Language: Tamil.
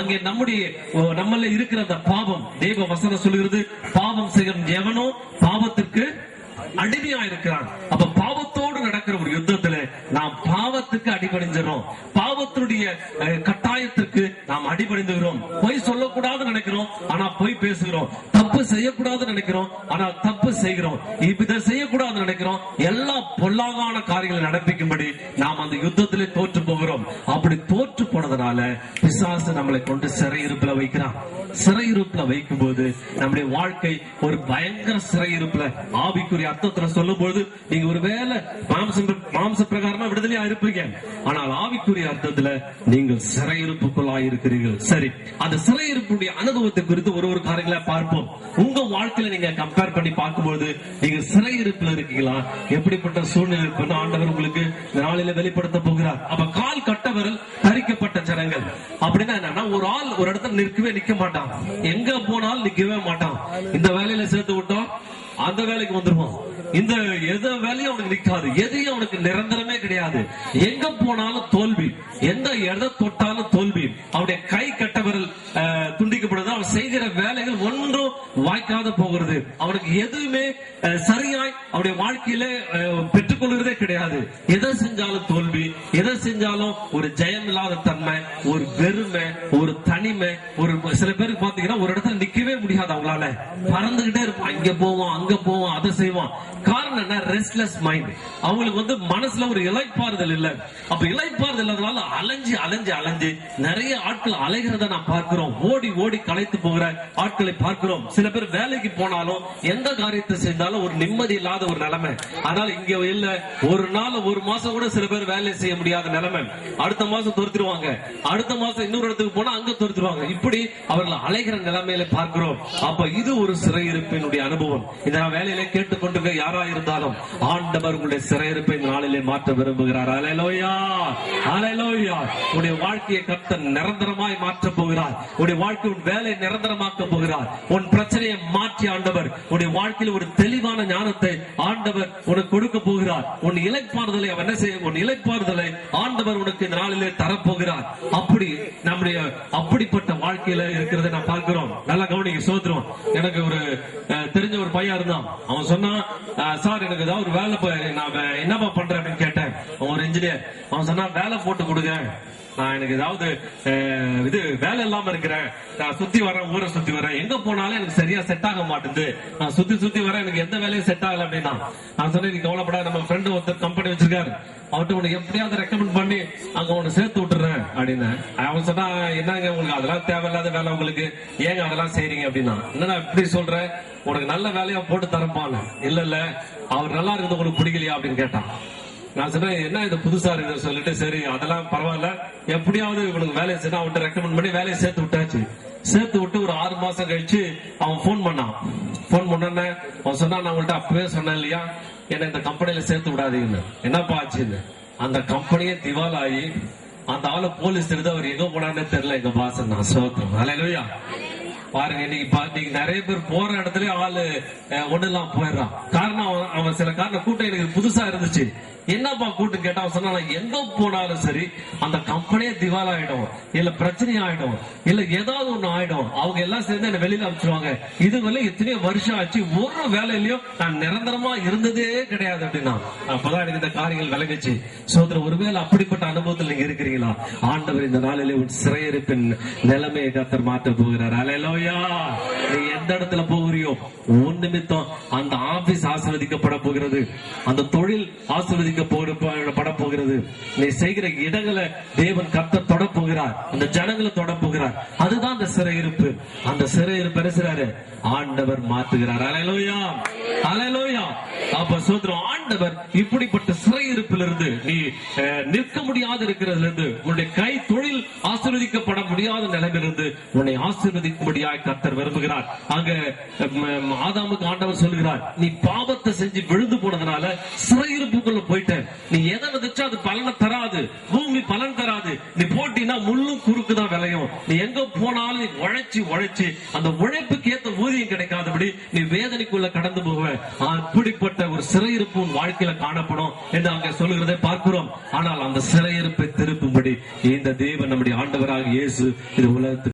அங்கே நம்மள இருக்கிற அந்த பாவம், தேவ வசனம் சொல்லுகிறது, பாவம் செய்யும் எவனோ பாவத்திற்கு அடிமையா இருக்கிறான். அப்ப பாவத்தோடு நடக்கிற ஒரு யுத்தத்துல நாம் பாவத்துக்கு அடிபணிஞ்சிடறோம், பாவத்துடைய கட்டாயத்திற்கு நாம் அடிபணிந்துகிறோம். பொய் சொல்லக்கூடாதுன்னு நினைக்கிறோம், ஆனா பொய் பேசுகிறோம். தப்பு செய்யக்கூடாதுன்னு நினைக்கிறோம், ஆனால் தப்பு செய்கிறோம். இதை செய்யக்கூடாதுன்னு நினைக்கிறோம். எல்லா பொல்லாதான காரியங்களை நடப்பிக்கும்படி நாம் அந்த யுத்தத்திலே தோற்று போகிறோம். அப்படி தோற்று போனதுனால பிசாசு நம்மளை கொண்டு சிறையிருப்புல வைக்கிறான். சிறையிருப்புல வைக்கும் போது நம்முடைய வாழ்க்கை ஒரு பயங்கர சிறையிருப்புல, ஆவிக்குரிய அர்த்தத்துல சொல்லும் போது நீங்க ஒருவேளை மாம்ச பிரகாரமா விடுதலையா இருப்பீங்க, ஆனால் ஆவிக்குரிய அர்த்தத்துல நீங்கள் சிறையிருப்புக்குள்ளாய் இருக்கிறீர்கள். சரி, அந்த சிறையிருப்புடைய அனுபவத்தை குறித்து ஒரு காரியங்களை பார்ப்போம். உங்க வாழ்க்கையில நீங்க கம்பேர் பண்ணி பார்க்கும்போது நீங்க சிறையிருப்புல இருக்கீங்களா? எப்படிப்பட்ட சூழ்நிலை இருப்புன்னு ஆண்டவர் உங்களுக்கு இந்த நாளில வெளிப்படுத்த போகிறார். அப்ப கால் கட்டவரல் தரிக்கப்பட்ட ஜனங்கள் அப்படின்னா என்னன்னா, ஒரு ஆள் ஒரு இடத்துல நிற்க மாட்டான், எங்க போனாலும் நிக்கவே மாட்டான். இந்த வேலையில சேர்த்து விட்டோம், அந்த வேலைக்கு வந்துருவான். இந்த எந்த வேலையும் அவனுக்கு நிக்காது, எதையும் அவனுக்கு நிரந்தரமே கிடையாது. எங்க போனாலும் தோல்வி, எந்த எதை தொட்டாலும் தோல்வி. அவனுடைய கை கட்டவரல் துண்டிக்கப்படுது, அவன் செய்கிற வேலைகள் ஒன்றும் வாய்க்காத போகிறது. அவனுக்கு எதுவுமே சரியாய் அவனுடைய வாழ்க்கையில பெற்றுக்கொள்கிறதே கிடையாது. எதை செஞ்சாலும் தோல்வி, எதை செஞ்சாலும் ஒரு ஜெயம் இல்லாத தன்மை, ஒரு வெறுமை, ஒரு தனிமை. ஒரு சில பேருக்கு பாத்தீங்கன்னா ஒரு இடத்துல நிக்கவே முடியாது, அவங்களால பறந்துகிட்டே இருப்பான், இங்க போவான் அங்க போவான், அதை செய்வான். காரணம் என்ன? Restless mind. அவங்களுக்கு மனசுல ஒரு இளைப்பாறுதல் இல்ல. அப்ப இளைப்பாறுதல் இல்லாதனால அலைஞ்சு அலைஞ்சு அலைஞ்சு நிறைய ஆட்கள் அலைகிறத நான் பார்க்கிறோம். ஓடி ஓடி களைத்து போகிற ஆட்களை பார்க்கிறோம். சில பேர் வேலைக்கு போனாலும் எந்த காரியத்தை செஞ்சாலும் ஒரு நிம்மதி இல்லாத ஒரு நிலைமை. அதனால இங்க இல்ல, ஒரு நாள் ஒரு மாசம் கூட சில பேர் வேலை செய்ய முடியாத நிலைமை. அடுத்த மாசம் துரத்திடுவாங்க, அடுத்த மாசம் இன்னொரு இடத்துக்கு போனா அங்க துரத்திடுவாங்க. இப்படி அவர்கள் அலைகிற நிலைமையில பார்க்கிறோம். அப்ப இது ஒரு சிறையிருப்பினுடைய அனுபவம். இதை நான் வேலையில கேட்டுக்கொண்டு யாரா இருந்தாலும் ஆண்டவர் உங்களுடைய சிறையிருப்பை இந்த நாளிலே மாற்ற விரும்புகிறார். அல்லேலூயா, அல்லேலூயா. உன்னுடைய வாழ்க்கையை கர்த்தர் நிரந்தரமாய் மாற்ற போகிறார். உன்னுடைய வாழ்க்கை, உன் வேலை நிரந்தரமாக்க போகிறார். உன் பிரச்சனையை மாற்றி ஆண்டவர் உன்னுடைய வாழ்க்கையில் ஒரு தெளிவான ஞானத்தை ஆண்டவர் உனக்கு கொடுக்க போகிறார். உன் இளைப்பாறுதலை அவன் என்ன செய்ய, உன் இளைப்பாறுதலை ஆண்டவர் உனக்கு இந்த நாளிலே தரப்போகிறார். அப்படி நம்முடைய அப்படிப்பட்ட வாழ்க்கையில இருக்கிறத நான் பார்க்கிறோம். நல்லா கவனிக்க சோதரம். எனக்கு ஒரு தெரிஞ்ச ஒரு பையன் இருந்தான். அவன் சொன்னான், சார் எனக்கு ஏதாவது ஒரு வேலை, நான் என்னப்பா பண்றேன் அப்படின்னு கேட்டேன். அவன் ஒரு இன்ஜினியர். அவன் சொன்னா, வேலை போட்டு கொடுங்க, நான் எனக்கு ஏதாவது இது வேலை இல்லாம இருக்கிறேன், நான் சுத்தி வரேன், ஊரை சுத்தி வரேன், எங்க போனாலும் எனக்கு சரியா செட் ஆக மாட்டேங்குது, நான் சுத்தி வரேன், எனக்கு எந்த வேலையும் செட் ஆகல அப்படின்னா. நான் சொன்னேன், நீ கவலைப்படாத, நம்ம ஃப்ரெண்டு ஒருத்தர் கம்பெனி வச்சிருக்காரு, அவர்கிட்ட உனக்கு எப்படியாவது ரெக்கமெண்ட் பண்ணி அங்க உனக்கு சேர்த்து விட்டுறேன் அப்படின்னு. அவன் சொன்னா, என்னங்க உங்களுக்கு அதெல்லாம் தேவையில்லாத வேலை, உங்களுக்கு ஏங்க அதெல்லாம் செய்றீங்க அப்படின்னா. என்னன்னா இப்படி சொல்றேன், உனக்கு நல்ல வேலையா போட்டு தரப்பான்னு. இல்ல அவர் நல்லா இருக்குது, உங்களுக்கு பிடிக்கலையா அப்படின்னு கேட்டான். நான் சொன்னேன், என்ன இது புதுசா இருக்குது சொல்லிட்டு, சரி அதெல்லாம் பரவாயில்ல, எப்படியாவது இவனுக்கு வேலையை செய்ய அவன்கிட்ட ரெக்கமெண்ட் பண்ணி வேலையை சேர்த்து விட்டாச்சு. சேர்த்து விட்டு ஒரு 6 மாசம் கழிச்சு அவன் போன் பண்ணான். போன் பண்ண அவன் சொன்னா, நான் உங்கள்கிட்ட அப்பவே சொன்னேன் இல்லையா, என்ன இந்த கம்பெனியில சேர்த்து விடாதீங்கன்னு. என்னப்பா ஆச்சுன்னு, அந்த கம்பெனியே திவாலாகி அந்த ஆளு போலீஸ் எடுத்து அவர் எங்க போனான்னு தெரியல. எங்க பாஸ் நான் சோத்திரம். அல்லேலூயா. பாருங்க, இன்னைக்கு நிறைய பேர் போற இடத்துல ஆளு ஒண்ணு எல்லாம் போயிடுறான். காரணம் அவன் சில காரணம் கூட்டம் எனக்கு புதுசா இருந்துச்சு. என்னப்பா கூட்டு கேட்டா அவன் சொன்னா, எங்க போனாலும் சரி அந்த கம்பெனியே திவால் ஆயிடும், இல்ல பிரச்சனை ஆயிடும், இல்ல ஏதாவது ஒண்ணு ஆயிடும், அவங்க எல்லாம் சேர்ந்து என்ன வெளியில அனுப்பிச்சிருவாங்க. இதுவரை எத்தனையோ வருஷம் ஆச்சு, ஒரு வேலையிலயும் நான் நிரந்தரமா இருந்ததே கிடையாது அப்படின்னா. அப்பதான் எனக்கு இந்த காரியங்கள் விளங்குச்சு. சோதரர், ஒருவேளை அப்படிப்பட்ட அனுபவத்தில் நீங்க இருக்கிறீங்களா? ஆண்டவர் இந்த நாளிலே உன் சிறையிருப்பின் நிலைமையை கர்த்தர் மாற்ற போகிறார். அல்லேலூயா. நீ எந்த இடத்துல போகிறியோ உன் நிமித்தம் அந்த ஆபீஸ் ஆசீர்வதிக்கப்பட போகிறது, அந்த தொழில் ஆசீர்வதிக்கப்பட போகிறது. நீ செய்கிற இடங்களை தேவன் கர்த்தர் தொட போகிறார், அந்த ஜனங்களை தொட போகிறார். அதுதான் அந்த சிறையிருப்பு. அந்த சிறையிருப்பு பேசுறாரு, ஆண்டவர் மாற்றுகிறார். அல்லேலூயா, அல்லேலூயா. அப்ப சோதரம், ஆண்டவர் இப்படிப்பட்ட சிறையிருப்பிலிருந்து, நீ நிற்க முடியாது இருக்கிறதுல இருந்து, உன்னுடைய கை தொழில் ஆசீர்வதிக்கப்பட முடியாத நிலையிலிருந்து உன்னை ஆசீர்வதிக்கும்படியாய் கர்த்தர் விரும்புகிறார். அங்க ஆதாமுக்கு ஆண்டவர் சொல்கிறார், நீ பாவத்தை செஞ்சு விழுந்து போனதுனால சிறையிருப்புக்குள்ள போயிட்ட, நீ எதை விதைச்சா அது பலனை தராது, பூமி பலன் தராது. நீ போட்டினா முள்ளும் குறுக்குதான் விளையும். நீ எங்க போனாலும் நீ உழைச்சி அந்த உழைப்புக்கு ஏத்த ஊதியம் கிடைக்காதபடி நீ வேதனைக்குள்ள கடந்து போவ. அப்படிப்பட்ட ஒரு சிறையிருப்பு உன் வாழ்க்கையில காணப்படும் என்று அங்கே சொல்லுகிறதை பார்க்கிறோம். ஆனால் அந்த சிறையிருப்பை திருப்பும்படி இந்த தேவன் நம்முடைய ஆண்டவராக இயேசு இது உலகத்துக்கு